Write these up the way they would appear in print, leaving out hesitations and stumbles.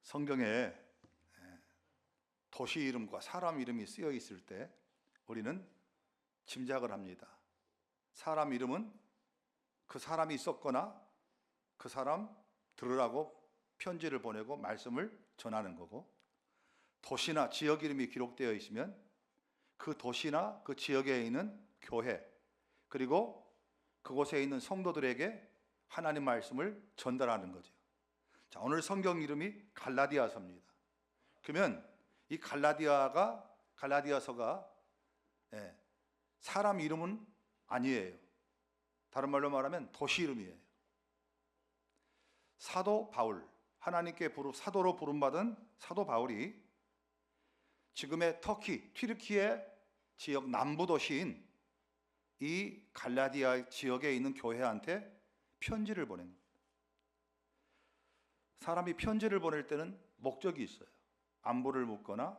성경에 도시 이름과 사람 이름이 쓰여 있을 때 우리는 짐작을 합니다. 사람 이름은 그 사람이 있었거나 그 사람 들으라고 편지를 보내고 말씀을 전하는 거고, 도시나 지역 이름이 기록되어 있으면 그 도시나 그 지역에 있는 교회, 그리고 그곳에 있는 성도들에게 하나님 말씀을 전달하는 거죠. 자, 오늘 성경 이름이 갈라디아서입니다. 그러면 이 갈라디아서가 사람 이름은 아니에요. 다른 말로 말하면 도시 이름이에요. 사도 바울, 하나님께 사도로 부름받은 사도 바울이 지금의 터키, 튀르키예 지역 남부 도시인 이 갈라디아 지역에 있는 교회한테 편지를 보낸 겁니다. 사람이 편지를 보낼 때는 목적이 있어요. 안부를 묻거나,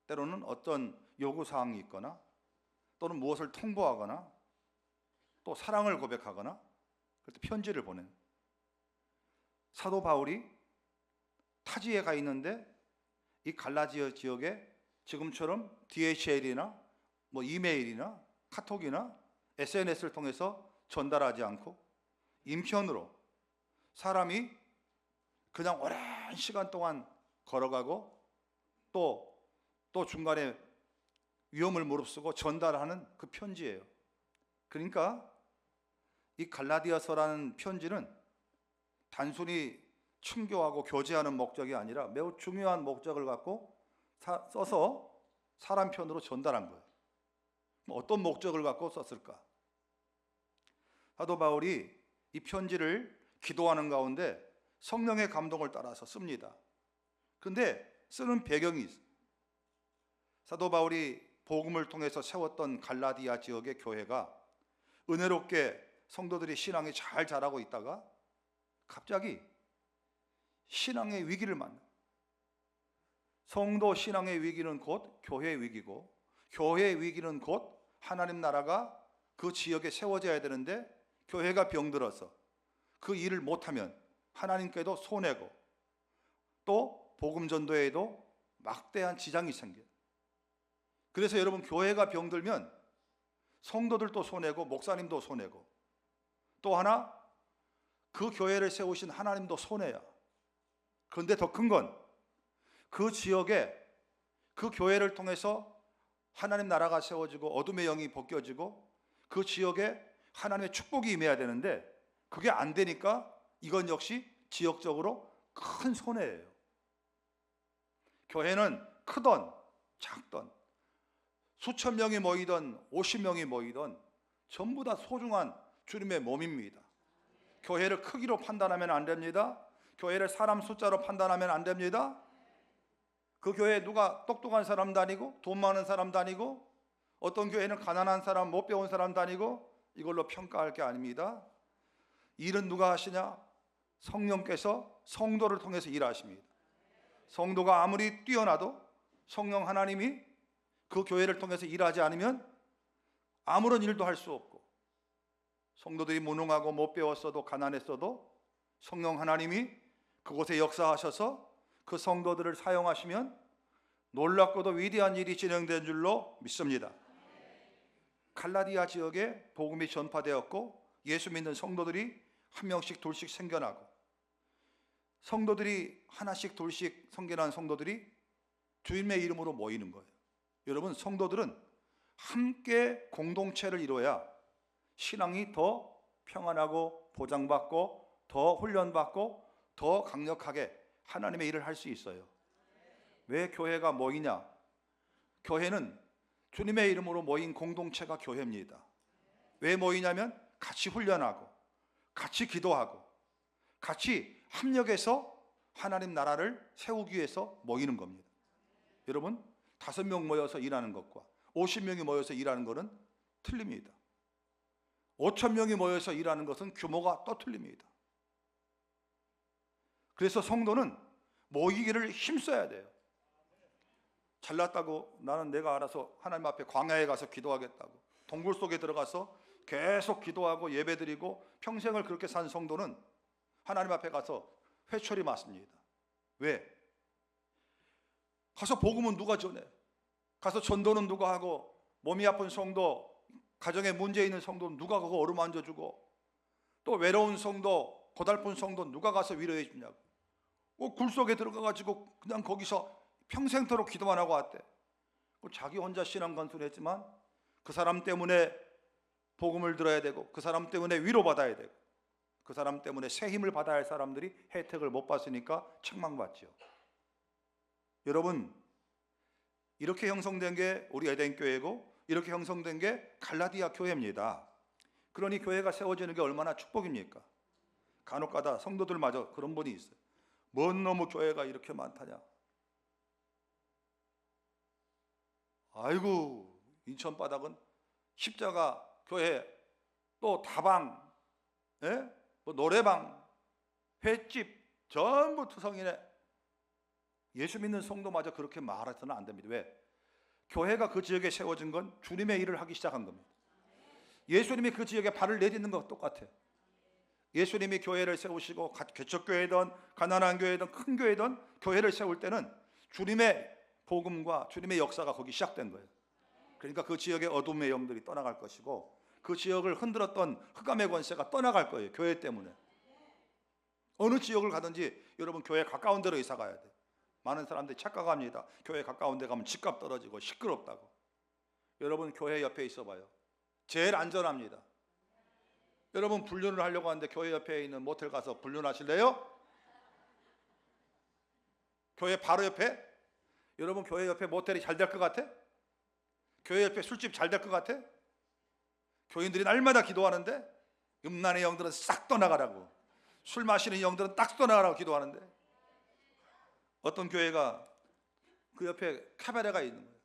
때로는 어떤 요구사항이 있거나, 또는 무엇을 통보하거나, 또 사랑을 고백하거나, 그럴 때 편지를 보낸. 사도 바울이 타지에 가 있는데 이 갈라디아 지역에 지금처럼 DHL이나 이메일이나 카톡이나 SNS를 통해서 전달하지 않고 인편으로 사람이 그냥 오랜 시간 동안 걸어가고 또 중간에 위험을 무릅쓰고 전달하는 그 편지예요. 그러니까 이 갈라디아서라는 편지는 단순히 충교하고 교제하는 목적이 아니라 매우 중요한 목적을 갖고 써서 사람 편으로 전달한 거예요. 어떤 목적을 갖고 썼을까? 사도 바울이 이 편지를 기도하는 가운데 성령의 감동을 따라서 씁니다. 그런데 쓰는 배경이 있어요. 사도 바울이 복음을 통해서 세웠던 갈라디아 지역의 교회가 은혜롭게 성도들이 신앙이 잘 자라고 있다가 갑자기 신앙의 위기를 만나. 성도 신앙의 위기는 곧 교회의 위기고, 교회의 위기는 곧 하나님 나라가 그 지역에 세워져야 되는데 교회가 병들어서 그 일을 못하면 하나님께도 손해고, 또 복음 전도에도 막대한 지장이 생겨요. 그래서 여러분, 교회가 병들면 성도들도 손해고 목사님도 손해고, 또 하나 그 교회를 세우신 하나님도 손해야. 그런데 더 큰 건 그 지역에 그 교회를 통해서 하나님 나라가 세워지고 어둠의 영이 벗겨지고 그 지역에 하나님의 축복이 임해야 되는데 그게 안 되니까 이건 역시 지역적으로 큰 손해예요. 교회는 크던 작던 수천 명이 모이던 50명이 모이던 전부 다 소중한 주님의 몸입니다. 교회를 크기로 판단하면 안 됩니다. 교회를 사람 숫자로 판단하면 안 됩니다. 그 교회에 누가 똑똑한 사람 다니고 돈 많은 사람 다니고 어떤 교회는 가난한 사람, 못 배운 사람 다니고 이걸로 평가할 게 아닙니다. 일은 누가 하시냐? 성령께서 성도를 통해서 일하십니다. 성도가 아무리 뛰어나도 성령 하나님이 그 교회를 통해서 일하지 않으면 아무런 일도 할 수 없고, 성도들이 무능하고 못 배웠어도 가난했어도 성령 하나님이 그곳에 역사하셔서 그 성도들을 사용하시면 놀랍고도 위대한 일이 진행된 줄로 믿습니다. 갈라디아 지역에 복음이 전파되었고 예수 믿는 성도들이 한 명씩 둘씩 생겨나고, 성도들이 하나씩 둘씩 생겨난 성도들이 주님의 이름으로 모이는 거예요. 여러분, 성도들은 함께 공동체를 이루어야 신앙이 더 평안하고 보장받고 더 훈련받고 더 강력하게 하나님의 일을 할 수 있어요. 왜 교회가 모이냐? 교회는 주님의 이름으로 모인 공동체가 교회입니다. 왜 모이냐면 같이 훈련하고 같이 기도하고 같이 합력해서 하나님 나라를 세우기 위해서 모이는 겁니다. 여러분, 5명 모여서 일하는 것과 50명이 모여서 일하는 것은 틀립니다. 5,000명이 모여서 일하는 것은 규모가 또 틀립니다. 그래서 성도는 모이기를 힘써야 돼요. 잘났다고 나는 내가 알아서 하나님 앞에 광야에 가서 기도하겠다고 동굴 속에 들어가서 계속 기도하고 예배드리고 평생을 그렇게 산 성도는 하나님 앞에 가서 회초리 맞습니다. 왜? 가서 복음은 누가 전해? 가서 전도는 누가 하고, 몸이 아픈 성도, 가정에 문제 있는 성도 누가 그거 어루만져 주고, 또 외로운 성도, 고달픈 성도 누가 가서 위로해 주냐고. 굴 속에 들어가가지고 그냥 거기서 평생토록 기도만 하고 왔대. 자기 혼자 신앙 건설했지만 그 사람 때문에 복음을 들어야 되고, 그 사람 때문에 위로받아야 되고, 그 사람 때문에 새 힘을 받아야 할 사람들이 혜택을 못 봤으니까 책망받죠. 여러분, 이렇게 형성된 게 우리 에덴 교회고, 이렇게 형성된 게 갈라디아 교회입니다. 그러니 교회가 세워지는 게 얼마나 축복입니까? 간혹가다 성도들마저 그런 분이 있어요. 뭔 놈의 교회가 이렇게 많다냐. 아이고, 인천 바닥은 십자가 교회, 또 다방, 뭐 노래방, 횟집 전부 투성이네. 예수 믿는 성도마저 그렇게 말해서는 안 됩니다. 왜? 교회가 그 지역에 세워진 건 주님의 일을 하기 시작한 겁니다. 예수님이 그 지역에 발을 내딛는 것 똑같아요. 예수님이 교회를 세우시고, 개척교회든 가난한 교회든 큰 교회든 교회를 세울 때는 주님의 복음과 주님의 역사가 거기 시작된 거예요. 그러니까 그 지역의 어둠의 영들이 떠나갈 것이고, 그 지역을 흔들었던 흑암의 권세가 떠나갈 거예요. 교회 때문에. 어느 지역을 가든지 여러분 교회 가까운 데로 이사 가야 돼요. 많은 사람들이 착각합니다. 교회 가까운 데 가면 집값 떨어지고 시끄럽다고. 여러분 교회 옆에 있어 봐요. 제일 안전합니다. 여러분 불륜을 하려고 하는데 교회 옆에 있는 모텔 가서 불륜하실래요? 교회 바로 옆에? 여러분 교회 옆에 모텔이 잘 될 것 같아? 교회 옆에 술집 잘 될 것 같아? 교인들이 날마다 기도하는데 음란의 영들은 싹 떠나가라고, 술 마시는 영들은 딱 떠나가라고 기도하는데, 어떤 교회가 그 옆에 카바레가 있는 거예요.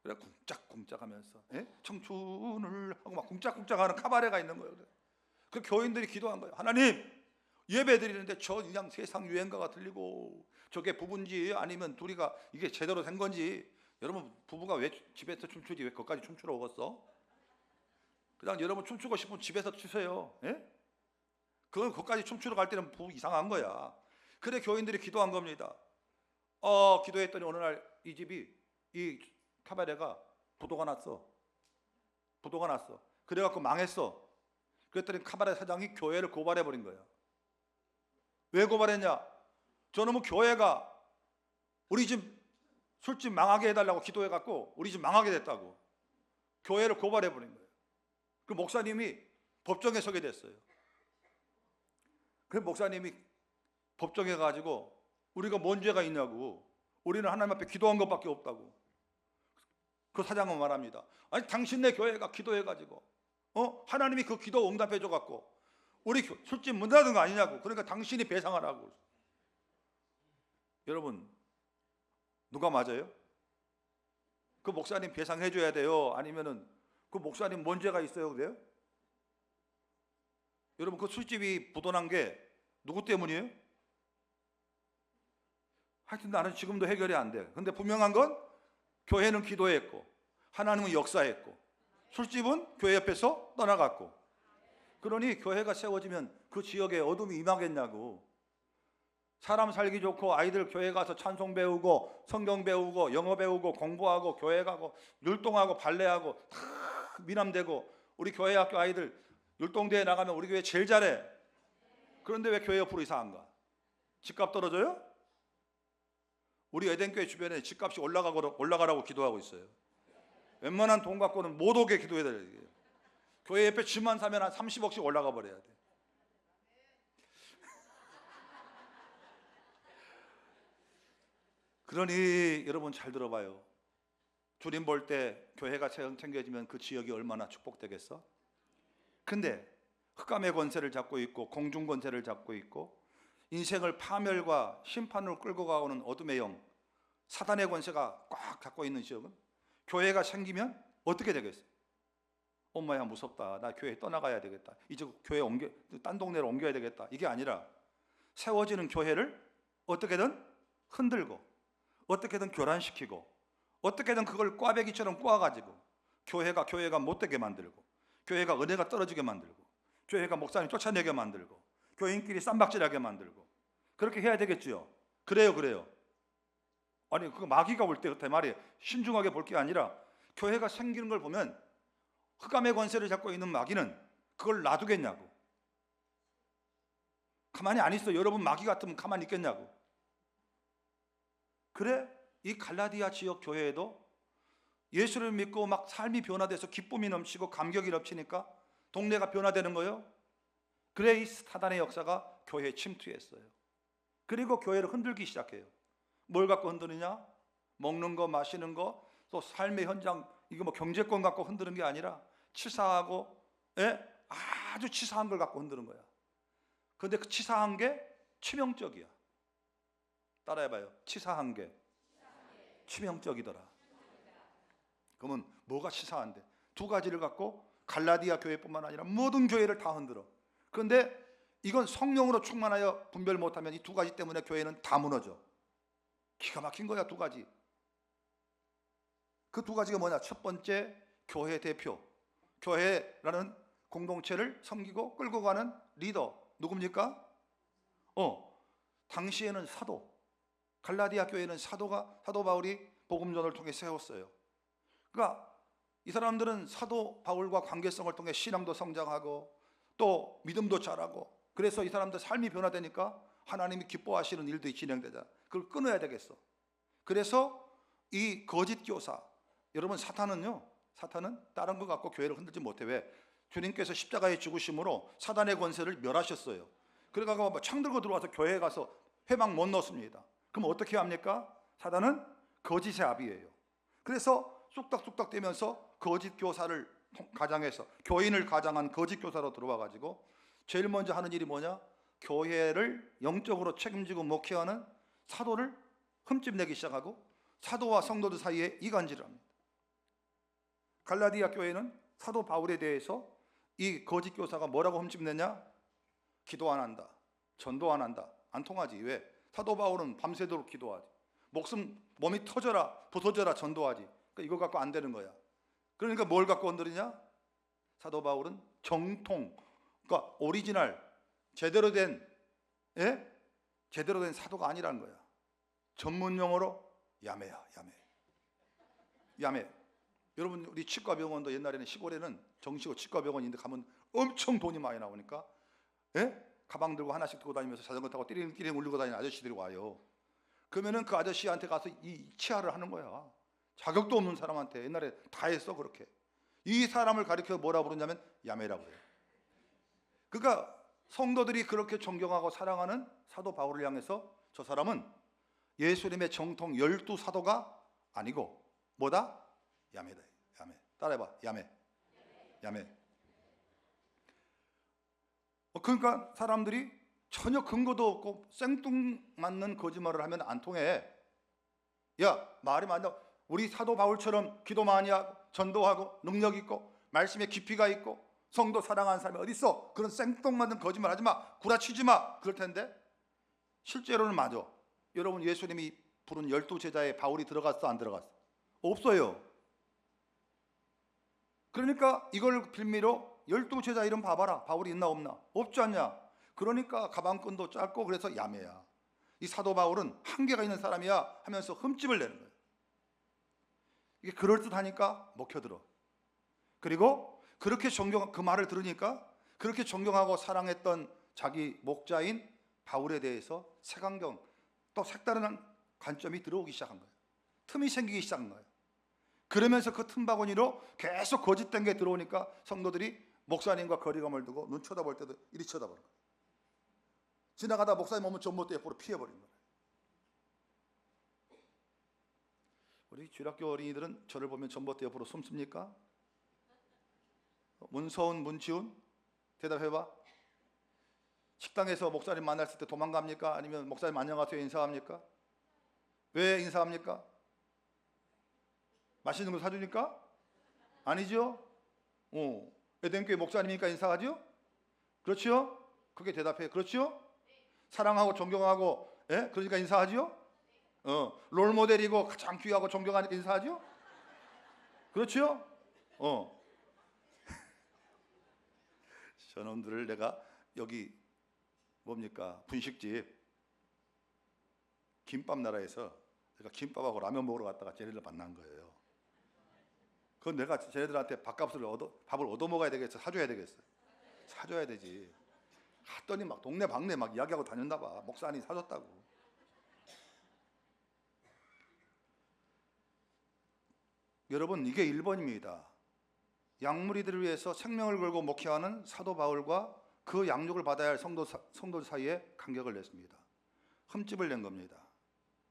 그래 쿵짝쿵짝 하면서 청춘을 하고 막 쿵짝쿵짝하는 카바레가 있는 거예요. 그 교인들이 기도한 거예요. 하나님, 예배 드리는데 저 그냥 세상 유행가가 들리고, 저게 부부인지 아니면 둘이가 이게 제대로 된 건지. 여러분 부부가 왜 집에서 춤추지 왜 거기까지 춤추러 오겠어? 그냥 여러분 춤추고 싶으면 집에서 추세요. 그건 거기까지 춤추러 갈 때는 부부 이상한 거야. 그래 교인들이 기도한 겁니다. 기도했더니 어느 날 이 집이, 이 카바레가 부도가 났어. 그래갖고 망했어. 그랬더니 카바레 사장이 교회를 고발해버린 거야. 왜 고발했냐? 저놈의 교회가 우리 집 술집 망하게 해달라고 기도해갖고 우리 집 망하게 됐다고 교회를 고발해버린 거예요. 그 목사님이 법정에 서게 됐어요. 그 목사님이 법정에 가지고 우리가 뭔 죄가 있냐고, 우리는 하나님 앞에 기도한 것밖에 없다고. 그 사장은 말합니다. 아니 당신네 교회가 기도해가지고 하나님이 그 기도 응답해줘갖고 우리 술집 문 닫은 거 아니냐고. 그러니까 당신이 배상하라고. 여러분 누가 맞아요? 그 목사님 배상해줘야 돼요? 아니면은 그 목사님 뭔 죄가 있어요? 그래요? 여러분 그 술집이 부도난 게 누구 때문이에요? 하여튼 나는 지금도 해결이 안 돼. 근데 분명한 건 교회는 기도했고 하나님은 역사했고 술집은 교회 옆에서 떠나갔고. 그러니 교회가 세워지면 그 지역에 어둠이 임하겠냐고. 사람 살기 좋고 아이들 교회 가서 찬송 배우고 성경 배우고 영어 배우고 공부하고 교회 가고 율동하고 발레하고 다 미남되고, 우리 교회 학교 아이들 율동대회 나가면 우리 교회 제일 잘해. 그런데 왜 교회 옆으로 이사 안 가? 집값 떨어져요? 우리 에덴교회 주변에 집값이 올라가라고 기도하고 있어요. 웬만한 돈 갖고는 못 오게 기도해야 돼요. 교회 옆에 집만 사면 한 30억씩 올라가 버려야 돼. 그러니 여러분 잘 들어봐요. 주님 볼 때 교회가 챙겨지면 그 지역이 얼마나 축복되겠어? 근데 흑암의 권세를 잡고 있고 공중 권세를 잡고 있고 인생을 파멸과 심판으로 끌고 가오는 어둠의 영, 사단의 권세가 꽉 갖고 있는 지역은 교회가 생기면 어떻게 되겠어요? 엄마야 무섭다. 나 교회 떠나가야 되겠다. 이제 교회 딴 동네로 옮겨야 되겠다. 이게 아니라 세워지는 교회를 어떻게든 흔들고 어떻게든 교란시키고 어떻게든 그걸 꽈배기처럼 꼬아가지고 교회가 못되게 만들고 교회가 은혜가 떨어지게 만들고 교회가 목사님 쫓아내게 만들고 교인끼리 쌈박질하게 만들고 그렇게 해야 되겠지요. 그래요. 아니 그 마귀가 올 때 그렇단 말이에요. 신중하게 볼 게 아니라 교회가 생기는 걸 보면 흑암의 권세를 잡고 있는 마귀는 그걸 놔두겠냐고. 가만히 안 있어. 여러분 마귀 같으면 가만히 있겠냐고. 그래 이 갈라디아 지역 교회에도 예수를 믿고 막 삶이 변화돼서 기쁨이 넘치고 감격이 넘치니까 동네가 변화되는 거예요. 그래 이 사단의 역사가 교회에 침투했어요. 그리고 교회를 흔들기 시작해요. 뭘 갖고 흔드느냐? 먹는 거, 마시는 거, 또 삶의 현장, 이거 뭐 경제권 갖고 흔드는 게 아니라 치사하고, 아주 치사한 걸 갖고 흔드는 거야. 그런데 그 치사한 게 치명적이야. 따라해봐요. 치사한 게 치명적이더라. 그러면 뭐가 치사한데? 두 가지를 갖고 갈라디아 교회뿐만 아니라 모든 교회를 다 흔들어. 그런데 이건 성령으로 충만하여 분별 못하면 이 두 가지 때문에 교회는 다 무너져. 기가 막힌 거야. 두 가지. 그 두 가지가 뭐냐? 첫 번째, 교회 대표. 교회라는 공동체를 섬기고 끌고 가는 리더 누굽니까? 당시에는 사도. 갈라디아 교회는 사도 바울이 복음전을 통해 세웠어요. 그러니까 이 사람들은 사도 바울과 관계성을 통해 신앙도 성장하고 또 믿음도 자라고, 그래서 이 사람들 삶이 변화되니까 하나님이 기뻐하시는 일들이 진행되자. 그걸 끊어야 되겠어. 그래서 이 거짓 교사, 여러분 사탄은 다른 거 갖고 교회를 흔들지 못해. 왜? 주님께서 십자가의 죽으심으로 사단의 권세를 멸하셨어요. 그래가지고 창 들고 들어와서 교회에 가서 회막 못 넣습니다. 그럼 어떻게 합니까? 사단은 거짓의 아비예요. 그래서 쑥닥쑥닥 되면서 거짓 교사를 가장해서 교인을 가장한 거짓 교사로 들어와 가지고 제일 먼저 하는 일이 뭐냐? 교회를 영적으로 책임지고 목회하는 사도를 흠집내기 시작하고 사도와 성도들 사이에 이간질을 합니다. 갈라디아 교회는 사도 바울에 대해서 이 거짓 교사가 뭐라고 흠집내냐? 기도 안 한다, 전도 안 한다. 안 통하지. 왜? 사도 바울은 밤새도록 기도하지. 몸이 터져라 부서져라 전도하지. 그러니까 이거 갖고 안 되는 거야. 그러니까 뭘 갖고 흔들리냐? 사도 바울은 정통, 그러니까 오리지널, 제대로 된 사도가 아니라는 거야. 전문 용어로 야매야, 야매. 여러분 우리 치과병원도 옛날에는 시골에는 정식으로 치과병원인데 가면 엄청 돈이 많이 나오니까 가방 들고 하나씩 들고 다니면서 자전거 타고 띠링띠링 울리고 다니는 아저씨들이 와요. 그러면은 그 아저씨한테 가서 이 치아를 하는 거야. 자격도 없는 사람한테. 옛날에 다 했어. 그렇게 이 사람을 가리켜 뭐라 부르냐면 야매라고 해요. 그러니까 성도들이 그렇게 존경하고 사랑하는 사도 바울을 향해서 저 사람은 예수님의 정통 12사도가 아니고 뭐다? 야매다. 야매. 따라해봐. 야매. 그러니까 사람들이 전혀 근거도 없고 생뚱맞는 거짓말을 하면 안 통해. 야, 말이 많다. 우리 사도 바울처럼 기도 많이 하고 전도하고 능력 있고 말씀에 깊이가 있고 성도 사랑하는 사람이 어디 있어? 그런 생뚱맞는 거짓말 하지 마. 구라치지 마. 그럴 텐데 실제로는 맞아. 여러분 예수님이 부른 12제자에 바울이 들어갔어? 안 들어갔어? 없어요. 그러니까 이걸 빌미로 12제자 이름 봐봐라. 바울이 있나 없나? 없지 않냐? 그러니까 가방끈도 짧고 그래서 야매야. 이 사도 바울은 한계가 있는 사람이야 하면서 흠집을 내는 거예요. 이게 그럴듯하니까 먹혀들어. 그리고 그렇게 그 말을 들으니까 그렇게 존경하고 사랑했던 자기 목자인 바울에 대해서 색안경, 또 색다른 관점이 들어오기 시작한 거예요. 틈이 생기기 시작한 거예요. 그러면서 그 틈바구니로 계속 거짓된 게 들어오니까 성도들이 목사님과 거리감을 두고 눈 쳐다볼 때도 이리 쳐다보는 거예요. 지나가다 목사님 오면 전봇대 옆으로 피해버린 거예요. 우리 주일학교 어린이들은 저를 보면 전봇대 옆으로 숨습니까? 문서운, 문지훈 대답해봐. 식당에서 목사님 만났을 때 도망갑니까? 아니면 목사님 안녕하세요 인사합니까? 왜 인사합니까? 맛있는 거 사주니까? 아니죠? 에덴교회 목사님이니까 인사하죠? 그렇죠? 그게 대답해. 그렇죠? 사랑하고 존경하고 그러니까 인사하죠? 롤모델이고 가장 귀하고 존경하니까 인사하죠? 그렇죠? 저놈들을 내가 여기 뭡니까? 분식집 김밥 나라에서 그러니까 김밥하고 라면 먹으러 갔다가 쟤네들 만난 거예요. 그건 내가 쟤네들한테 밥을 얻어 먹어야 되겠어? 사줘야 되겠어? 사줘야 되지. 갔더니 막 동네 방네 막 이야기하고 다녔나 봐. 목사님 사줬다고. 여러분, 이게 1번입니다. 양무리들을 위해서 생명을 걸고 목회하는 사도 바울과 그 양육을 받아야 할 성도 사이에 간격을 냈습니다. 흠집을 낸 겁니다.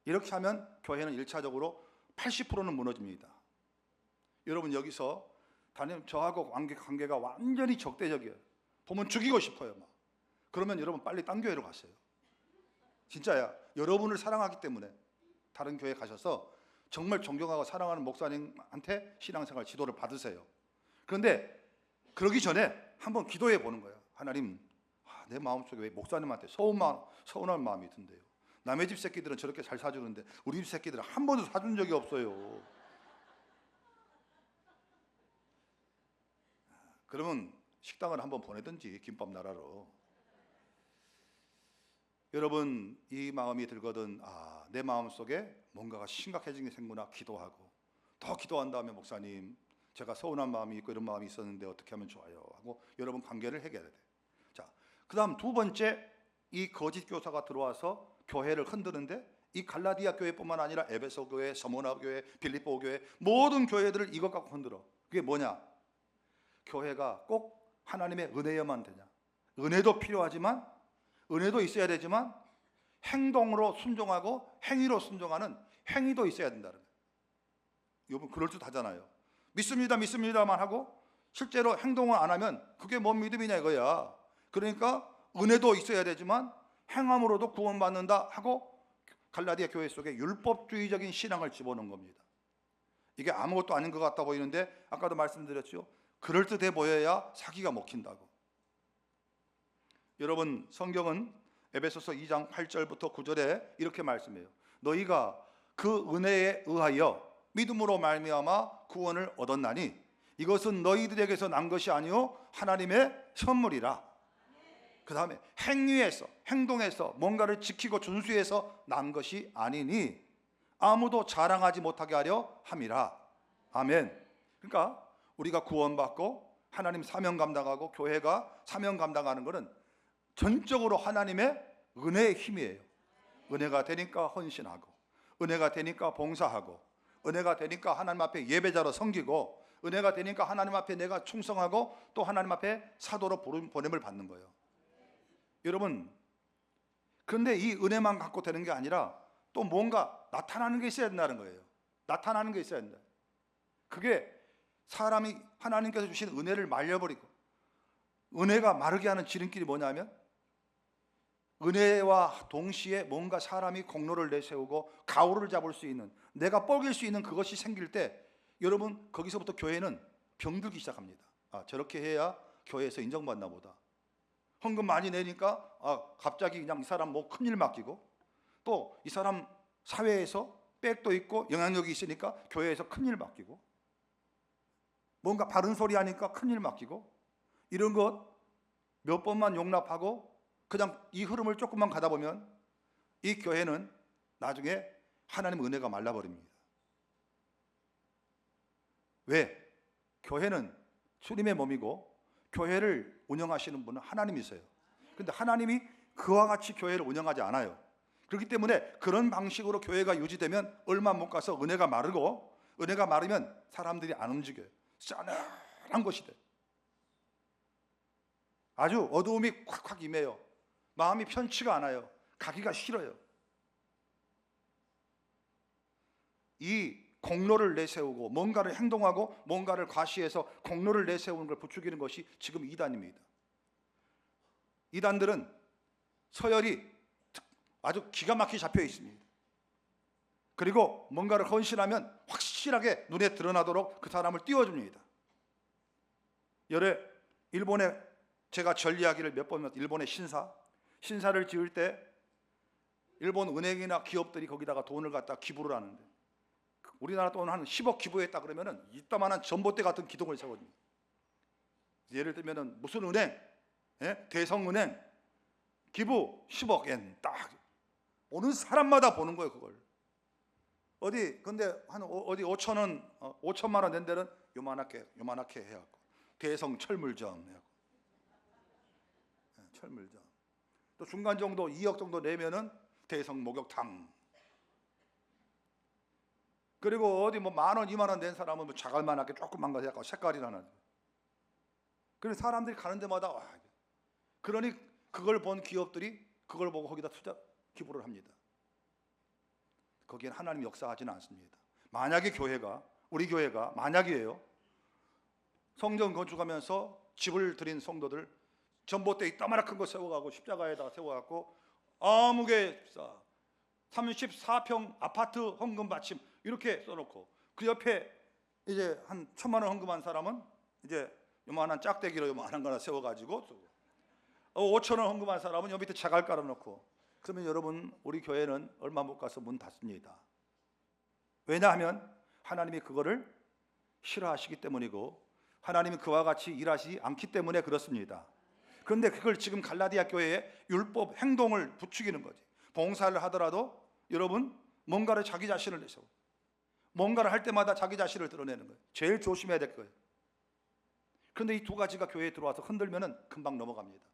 이렇게 하면 교회는 1차적으로 80%는 무너집니다. 여러분, 여기서 저하고 관계가 완전히 적대적이에요. 보면 죽이고 싶어요. 막. 그러면 여러분 빨리 딴 교회로 가세요. 진짜야. 여러분을 사랑하기 때문에 다른 교회 가셔서 정말 존경하고 사랑하는 목사님한테 신앙생활 지도를 받으세요. 그런데 그러기 전에 한번 기도해 보는 거예요. 하나님, 내 마음속에 왜 목사님한테 서운한 마음이 든대요. 남의 집 새끼들은 저렇게 잘 사주는데 우리 집 새끼들은 한 번도 사준 적이 없어요. 그러면 식당을 한번 보내든지 김밥 나라로. 여러분, 이 마음이 들거든 내 마음속에 뭔가가 심각해지는 게 생구나 기도하고, 더 기도한 다음에 목사님 제가 서운한 마음이 있고 이런 마음이 있었는데 어떻게 하면 좋아요 하고 여러분 관계를 해결해야 돼. 자, 그 다음 두 번째, 이 거짓 교사가 들어와서 교회를 흔드는데 이 갈라디아 교회뿐만 아니라 에베소 교회, 서모나 교회, 빌립보 교회 모든 교회들을 이것 갖고 흔들어. 그게 뭐냐? 교회가 꼭 하나님의 은혜여만 되냐? 은혜도 필요하지만, 은혜도 있어야 되지만 행동으로 순종하고 행위로 순종하는 행위도 있어야 된다는 거예요. 여러분, 그럴 듯 하잖아요. 믿습니다만 하고 실제로 행동을 안 하면 그게 뭔 믿음이냐 이거야. 그러니까 은혜도 있어야 되지만 행함으로도 구원받는다 하고 갈라디아 교회 속에 율법주의적인 신앙을 집어넣은 겁니다. 이게 아무것도 아닌 것 같아 보이는데 아까도 말씀드렸죠. 그럴듯해 보여야 사기가 먹힌다고. 여러분, 성경은 에베소서 2장 8절부터 9절에 이렇게 말씀해요. 너희가 그 은혜에 의하여 믿음으로 말미암아 구원을 얻었나니 이것은 너희들에게서 난 것이 아니요 하나님의 선물이라. 그 다음에 행위에서, 행동에서 뭔가를 지키고 준수해서 난 것이 아니니 아무도 자랑하지 못하게 하려 함이라. 아멘. 그러니까 우리가 구원받고 하나님 사명 감당하고 교회가 사명 감당하는 것은 전적으로 하나님의 은혜의 힘이에요. 은혜가 되니까 헌신하고, 은혜가 되니까 봉사하고, 은혜가 되니까 하나님 앞에 예배자로 섬기고, 은혜가 되니까 하나님 앞에 내가 충성하고 또 하나님 앞에 사도로 보냄을 받는 거예요. 여러분, 그런데 이 은혜만 갖고 되는 게 아니라 또 뭔가 나타나는 게 있어야 된다는 거예요. 나타나는 게 있어야 된다. 그게 사람이 하나님께서 주신 은혜를 말려버리고, 은혜가 마르게 하는 지름길이 뭐냐면 은혜와 동시에 뭔가 사람이 공로를 내세우고 가오를 잡을 수 있는, 내가 뻐길 수 있는 그것이 생길 때 여러분, 거기서부터 교회는 병들기 시작합니다. 저렇게 해야 교회에서 인정받나 보다. 헌금 많이 내니까 갑자기 그냥 이 사람 뭐 큰일 맡기고, 또 이 사람 사회에서 백도 있고 영향력이 있으니까 교회에서 큰일 맡기고, 뭔가 바른 소리 하니까 큰일 맡기고, 이런 것 몇 번만 용납하고 그냥 이 흐름을 조금만 가다 보면 이 교회는 나중에 하나님 은혜가 말라버립니다. 왜? 교회는 주님의 몸이고 교회를 운영하시는 분은 하나님이세요. 그런데 하나님이 그와 같이 교회를 운영하지 않아요. 그렇기 때문에 그런 방식으로 교회가 유지되면 얼마 못 가서 은혜가 마르고, 은혜가 마르면 사람들이 안 움직여요. 싸늘한 것이 돼. 아주 어두움이 콱콱 임해요. 마음이 편치가 않아요. 가기가 싫어요. 이 공로를 내세우고 뭔가를 행동하고 뭔가를 과시해서 공로를 내세우는 걸 부추기는 것이 지금 이단입니다. 이단들은 서열이 아주 기가 막히게 잡혀 있습니다. 그리고 뭔가를 헌신하면 확실하게 눈에 드러나도록 그 사람을 띄워줍니다. 일본에 제가 절 이야기를 몇 번, 일본의 신사를 지을 때 일본 은행이나 기업들이 거기다가 돈을 갖다 기부를 하는데, 우리나라 돈 한 10억 기부했다 그러면은 이따만한 전봇대 같은 기둥을 세워줍니다. 예를 들면은 무슨 은행, 대성은행 기부 10억 엔 딱 오는 사람마다 보는 거예요. 그걸 근데 한 어디 5천 원, 5천만 원 낸 데는 요만하게 해갖고 대성 철물점 해갖고 철물점. 또 중간 정도 2억 정도 내면은 대성 목욕탕. 그리고 어디 뭐 10,000원, 20,000원 낸 사람은 뭐 자갈만하게 조그만 거 해갖고 색깔이 나는. 그래서 사람들이 가는 데마다 와. 그러니 그걸 본 기업들이 그걸 보고 거기다 기부를 합니다. 거기엔 하나님 역사하지는 않습니다. 만약에 우리 교회가 만약이에요, 성전 건축하면서 집을 드린 성도들 전봇대 이따마나 큰 거 세워가고 십자가에다가 세워갖고 아무개 34평 아파트 헌금 받침 이렇게 써놓고 그 옆에 이제 한 1,000만 원 헌금한 사람은 이제 요만한 짝대기로 요만한 거 하나 세워가지고 5,000원 헌금한 사람은 요 밑에 자갈 깔아놓고. 그러면 여러분, 우리 교회는 얼마 못 가서 문 닫습니다. 왜냐하면 하나님이 그거를 싫어하시기 때문이고 하나님이 그와 같이 일하시지 않기 때문에 그렇습니다. 그런데 그걸 지금 갈라디아 교회에 율법 행동을 부추기는 거지. 봉사를 하더라도 여러분 뭔가를 자기 자신을 내세워, 뭔가를 할 때마다 자기 자신을 드러내는 거예요. 제일 조심해야 될 거예요. 그런데 이 두 가지가 교회에 들어와서 흔들면은 금방 넘어갑니다.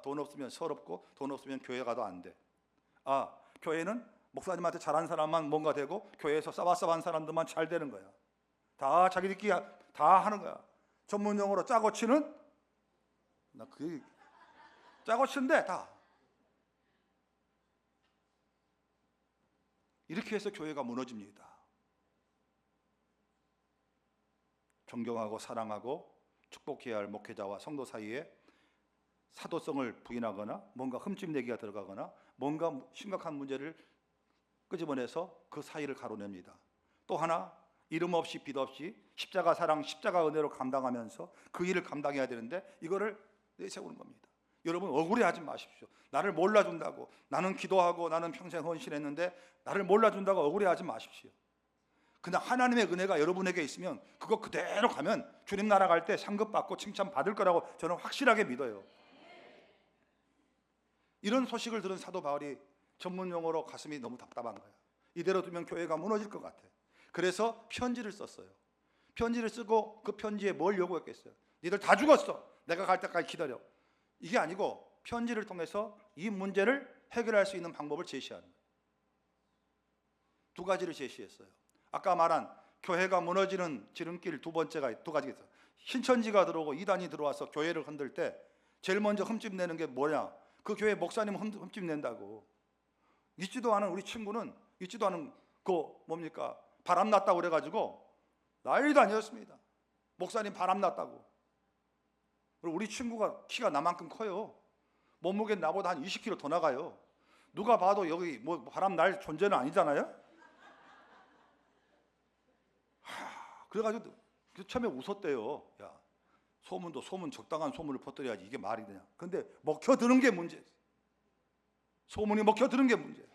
돈 없으면 서럽고 돈 없으면 교회 가도 안 돼. 교회는 목사님한테 잘한 사람만 뭔가 되고 교회에서 싸바싸바한 사람들만 잘 되는 거야. 다 자기들끼리 다 하는 거야. 전문 용어로 짜고 치는, 나 그게 짜고 치는데 다 이렇게 해서 교회가 무너집니다. 존경하고 사랑하고 축복해야 할 목회자와 성도 사이에 사도성을 부인하거나 뭔가 흠집내기가 들어가거나 뭔가 심각한 문제를 끄집어내서 그 사이를 가로냅니다. 또 하나, 이름 없이 빛 없이 십자가 사랑, 십자가 은혜로 감당하면서 그 일을 감당해야 되는데 이거를 내세우는 겁니다. 여러분, 억울해하지 마십시오. 나를 몰라준다고, 나는 기도하고 나는 평생 헌신했는데 나를 몰라준다고 억울해하지 마십시오. 그냥 하나님의 은혜가 여러분에게 있으면 그거 그대로 가면 주님 나라 갈 때 상급받고 칭찬받을 거라고 저는 확실하게 믿어요. 이런 소식을 들은 사도 바울이 전문 용어로 가슴이 너무 답답한 거야. 이대로 두면 교회가 무너질 것 같아. 그래서 편지를 썼어요. 편지를 쓰고 그 편지에 뭘 요구했겠어요? 니들 다 죽었어, 내가 갈 때까지 기다려. 이게 아니고 편지를 통해서 이 문제를 해결할 수 있는 방법을 제시하는 거예요. 두 가지를 제시했어요. 아까 말한 교회가 무너지는 지름길 두 가지가 있어요. 신천지가 들어오고 이단이 들어와서 교회를 흔들 때 제일 먼저 흠집내는 게 뭐냐? 그 교회 목사님 흠집낸다고. 있지도 않은 우리 친구는 있지도 않은 뭡니까? 바람 났다고 그래가지고 난리도 아니었습니다. 목사님 바람 났다고. 그리고 우리 친구가 키가 나만큼 커요. 몸무게는 나보다 한 20kg 더 나가요. 누가 봐도 여기 뭐 바람 날 존재는 아니잖아요. 그래가지고 처음에 웃었대요. 야, 소문 적당한 소문을 퍼뜨려야지 이게 말이 되냐. 근데 먹혀드는 게 문제예요. 소문이 먹혀드는 게 문제예요.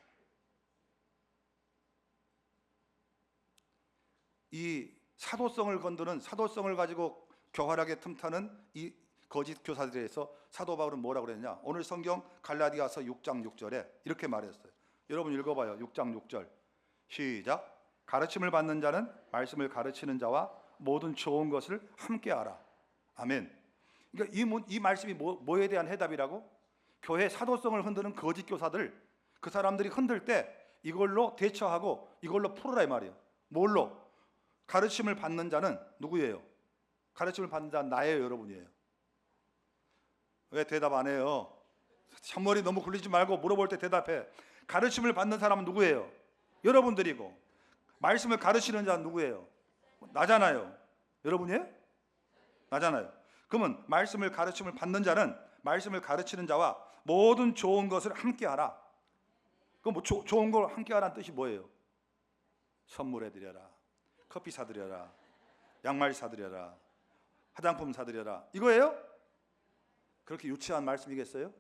이 사도성을 건드는, 사도성을 가지고 교활하게 틈타는 이 거짓 교사들에 대해서 사도 바울은 뭐라고 그랬냐. 오늘 성경 갈라디아서 6장 6절에 이렇게 말했어요. 여러분 읽어봐요. 6장 6절 시작. 가르침을 받는 자는 말씀을 가르치는 자와 모든 좋은 것을 함께 알아. 아멘. 그러니까 이 말씀이 뭐에 대한 해답이라고? 교회 사도성을 흔드는 거짓 교사들, 그 사람들이 흔들 때 이걸로 대처하고 이걸로 풀어라 이 말이에요. 뭘로? 가르침을 받는 자는 누구예요? 가르침을 받는 자는 나예요, 여러분이에요. 왜 대답 안 해요? 잔머리 너무 굴리지 말고 물어볼 때 대답해. 가르침을 받는 사람은 누구예요? 여러분들이고, 말씀을 가르치는 자는 누구예요? 나잖아요. 여러분이에요? 나잖아요. 그러면 말씀을 가르침을 받는 자는 말씀을 가르치는 자와 모든 좋은 것을 함께 하라. 그럼 뭐 좋은 걸 함께 하라는 뜻이 뭐예요? 선물해 드려라, 커피 사드려라, 양말 사드려라, 화장품 사드려라, 이거예요? 그렇게 유치한 말씀이겠어요?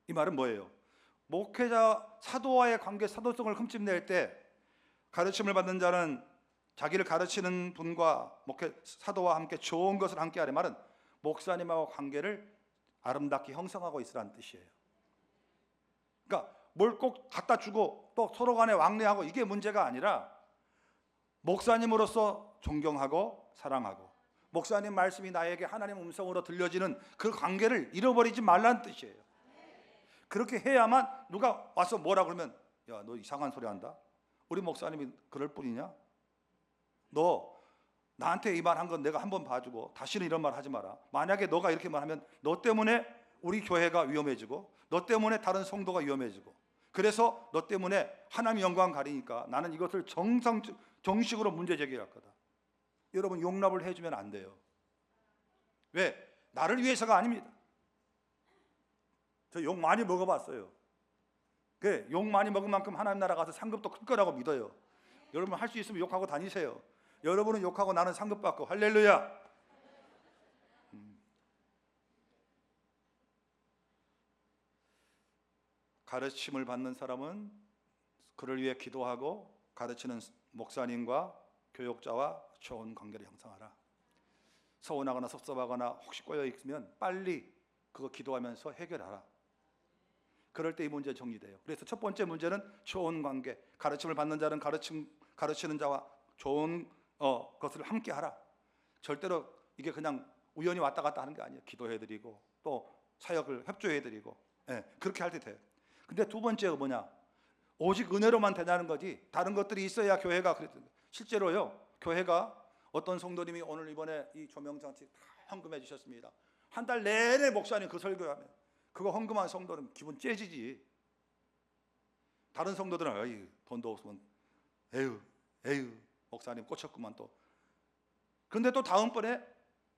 이 말은 뭐예요? 목회자 사도와의 관계, 사도성을 흠집낼 때 가르침을 받는 자는 자기를 가르치는 분과 사도와 함께 좋은 것을 함께 하려 말은 목사님하고 관계를 아름답게 형성하고 있으라는 뜻이에요. 그러니까 뭘 꼭 갖다 주고 또 서로 간에 왕래하고 이게 문제가 아니라 목사님으로서 존경하고 사랑하고 목사님 말씀이 나에게 하나님 음성으로 들려지는 그 관계를 잃어버리지 말라는 뜻이에요. 그렇게 해야만 누가 와서 뭐라 그러면 야, 너 이상한 소리 한다. 우리 목사님이 그럴 뿐이냐? 너 나한테 이 말 한 건 내가 한번 봐주고 다시는 이런 말 하지 마라. 만약에 너가 이렇게 말하면 너 때문에 우리 교회가 위험해지고 너 때문에 다른 성도가 위험해지고 그래서 너 때문에 하나님 영광 가리니까 나는 이것을 정식으로 문제 제기할 거다. 여러분 용납을 해주면 안 돼요. 왜? 나를 위해서가 아닙니다. 저 욕 많이 먹어봤어요. 욕 많이 먹은 만큼 하나님 나라 가서 상급도 클 거라고 믿어요. 여러분 할 수 있으면 욕하고 다니세요. 여러분은 욕하고 나는 상급 받고 할렐루야. 가르침을 받는 사람은 그를 위해 기도하고 가르치는 목사님과 교육자와 좋은 관계를 형성하라. 서운하거나 섭섭하거나 혹시 꼬여 있으면 빨리 그거 기도하면서 해결하라. 그럴 때 이 문제 정리돼요. 그래서 첫 번째 문제는 좋은 관계. 가르침을 받는 자는 가르치는 자와 좋은 것을 함께 하라. 절대로 이게 그냥 우연히 왔다 갔다 하는 게 아니에요. 기도해드리고 또 사역을 협조해드리고 그렇게 할 때 돼요. 근데 두 번째가 뭐냐? 오직 은혜로만 되냐는 거지. 다른 것들이 있어야 교회가 그랬던 거예요. 실제로요. 교회가 어떤 성도님이 오늘 이번에 이 조명장치 다 헌금해 주셨습니다. 한 달 내내 목사님 그 설교하면 그거 헌금한 성도는 기분 째지지. 다른 성도들은 어이 돈도 없으면 에휴 목사님 꽂혔구만 또. 그런데 또 다음번에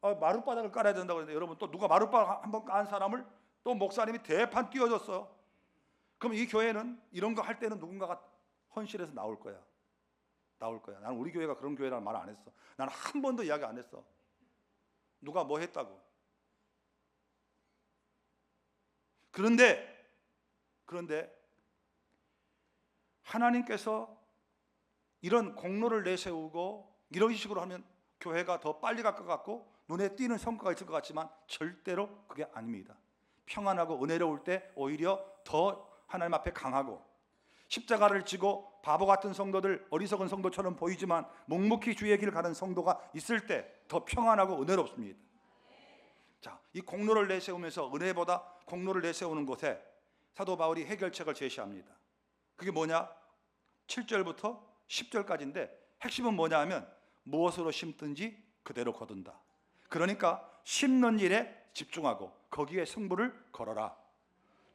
마룻바닥을 깔아야 된다고 그러는데 여러분 또 누가 마룻바닥 한번 깐 사람을 또 목사님이 대판 띄워줬어. 그럼 이 교회는 이런 거 할 때는 누군가가 헌신해서 나올 거야. 나는 우리 교회가 그런 교회라는 말 안 했어. 나는 한 번도 이야기 안 했어. 누가 뭐 했다고. 그런데 하나님께서 이런 공로를 내세우고 이런 식으로 하면 교회가 더 빨리 갈 것 같고 눈에 띄는 성과가 있을 것 같지만 절대로 그게 아닙니다. 평안하고 은혜로울 때 오히려 더 하나님 앞에 강하고 십자가를 지고 바보 같은 성도들, 어리석은 성도처럼 보이지만 묵묵히 주의 길 가는 성도가 있을 때 더 평안하고 은혜롭습니다. 자, 이 공로를 내세우면서 은혜보다 공로를 내세우는 곳에 사도 바울이 해결책을 제시합니다. 그게 뭐냐? 7절부터 10절까지인데 핵심은 뭐냐 하면 무엇으로 심든지 그대로 거둔다. 그러니까 심는 일에 집중하고 거기에 승부를 걸어라.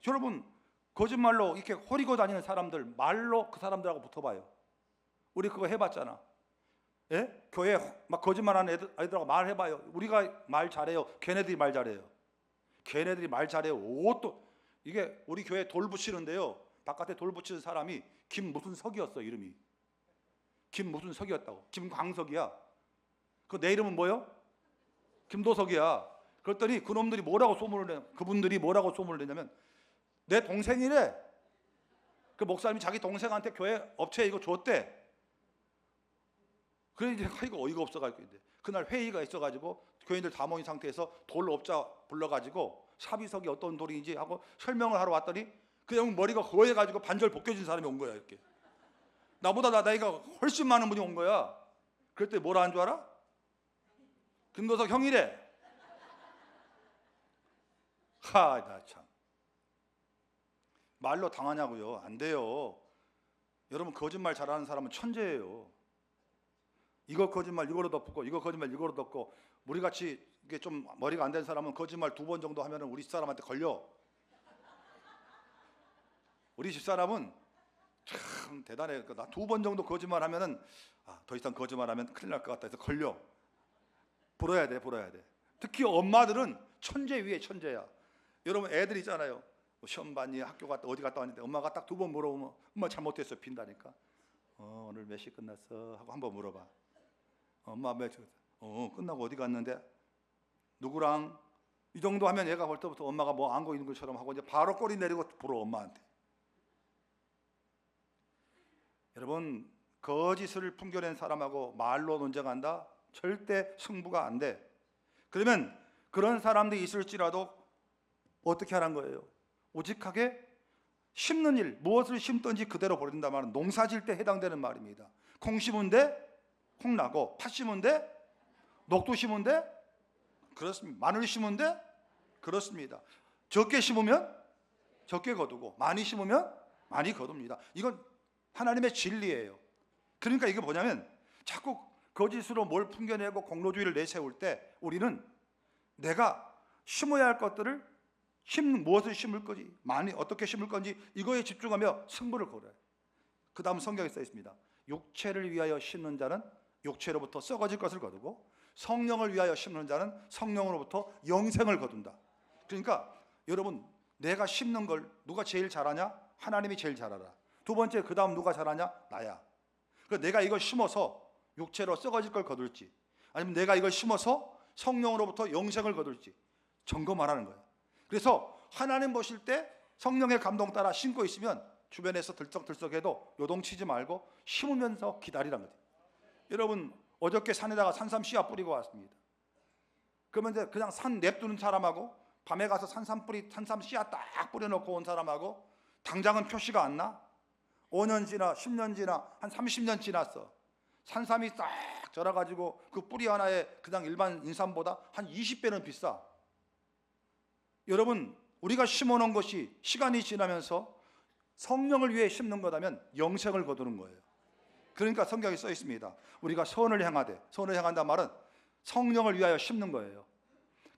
여러분 거짓말로 이렇게 호리고 다니는 사람들 말로 그 사람들하고 붙어봐요. 우리 그거 해봤잖아. 예? 교회 막 거짓말하는 애들하고 말해봐요. 우리가 말 잘해요. 걔네들이 말 잘해요. 옷도 이게 우리 교회 돌 붙이는데요. 바깥에 돌 붙이는 사람이 김 무슨 석이었어. 이름이 김 무슨 석이었다고. 김광석이야. 그 내 이름은 뭐요? 김도석이야. 그랬더니 그놈들이 뭐라고 소문을 내? 그분들이 뭐라고 소문을 내냐면 내 동생이래. 그 목사님이 자기 동생한테 교회 업체에 이거 줬대. 그래 이제 이거 어이가 없어가지고 그날 회의가 있어가지고 교인들 다 모인 상태에서 돌 업자 불러가지고 사비석이 어떤 돌인지 하고 설명을 하러 왔더니 그냥 머리가 허해가지고 반절 벗겨진 사람이 온 거야. 이렇게 나보다 나이가 훨씬 많은 분이 온 거야. 그랬더니 뭐라 한 줄 알아? 김도석 형이래. 나 참 말로 당하냐고요? 안 돼요. 여러분 거짓말 잘하는 사람은 천재예요. 이거 거짓말 이거로 덮고 이거 거짓말 이거로 덮고 우리같이 이게 좀 머리가 안 된 사람은 거짓말 2번 정도 하면은 우리 집사람한테 걸려. 우리 집사람은 참 대단해. 나 2번 정도 거짓말 하면은 더 이상 거짓말하면 큰일 날 것 같다 해서 걸려. 불어야 돼. 특히 엄마들은 천재 위에 천재야. 여러분 애들 있잖아요. 뭐 시험 봤니? 학교 갔다 어디 갔다 왔는데 엄마가 딱 2번 물어보면 엄마 잘못했어 빈다니까. 오늘 몇 시 끝났어? 하고 한번 물어봐. 엄마 몇 시? 끝나고 어디 갔는데? 누구랑? 이 정도 하면 얘가 볼 때부터 엄마가 뭐 안고 있는 것처럼 하고 이제 바로 꼬리 내리고 불어 엄마한테. 여러분 거짓을 풍겨낸 사람하고 말로 논쟁한다? 절대 승부가 안 돼. 그러면 그런 사람들이 있을지라도 어떻게 하라는 거예요? 오직하게 심는 일, 무엇을 심든지 그대로 버린다 말은 농사질 때 해당되는 말입니다. 콩 심은데 콩 나고, 팥 심은데 녹두 심은데 그렇습니다. 마늘 심은데 그렇습니다. 적게 심으면 적게 거두고 많이 심으면 많이 거둡니다. 이건 하나님의 진리예요. 그러니까 이게 뭐냐면 자꾸 거짓으로 뭘 풍겨내고 공로주의를 내세울 때 우리는 내가 심어야 할 것들을 무엇을 심을 건지, 많이 어떻게 심을 건지 이거에 집중하며 승부를 걸어요. 그 다음 성경에 써 있습니다. 육체를 위하여 심는 자는 육체로부터 썩어질 것을 거두고 성령을 위하여 심는 자는 성령으로부터 영생을 거둔다. 그러니까 여러분, 내가 심는 걸 누가 제일 잘하냐? 하나님이 제일 잘 알아. 두 번째, 그 다음 누가 잘하냐? 나야. 그러니까 내가 이걸 심어서 육체로 썩어질 걸 거둘지, 아니면 내가 이걸 심어서 성령으로부터 영생을 거둘지 점검하라는 거예요. 그래서 하나님 보실 때 성령의 감동 따라 심고 있으면 주변에서 들썩들썩해도 요동치지 말고 심으면서 기다리라는 거죠. 여러분, 어저께 산에다가 산삼 씨앗 뿌리고 왔습니다. 그러면 이제 그냥 산 냅두는 사람하고 밤에 가서 산삼 씨앗 딱 뿌려놓고 온 사람하고 당장은 표시가 안 나? 5년 지나 10년 지나 한 30년 지났어. 산삼이 싹 자라가지고 그 뿌리 하나에 그냥 일반 인삼보다 한 20배는 비싸. 여러분, 우리가 심어놓은 것이 시간이 지나면서 성령을 위해 심는 거라면 영생을 거두는 거예요. 그러니까 성경에 써 있습니다. 우리가 선을 향하되, 선을 향한다 말은 성령을 위하여 심는 거예요.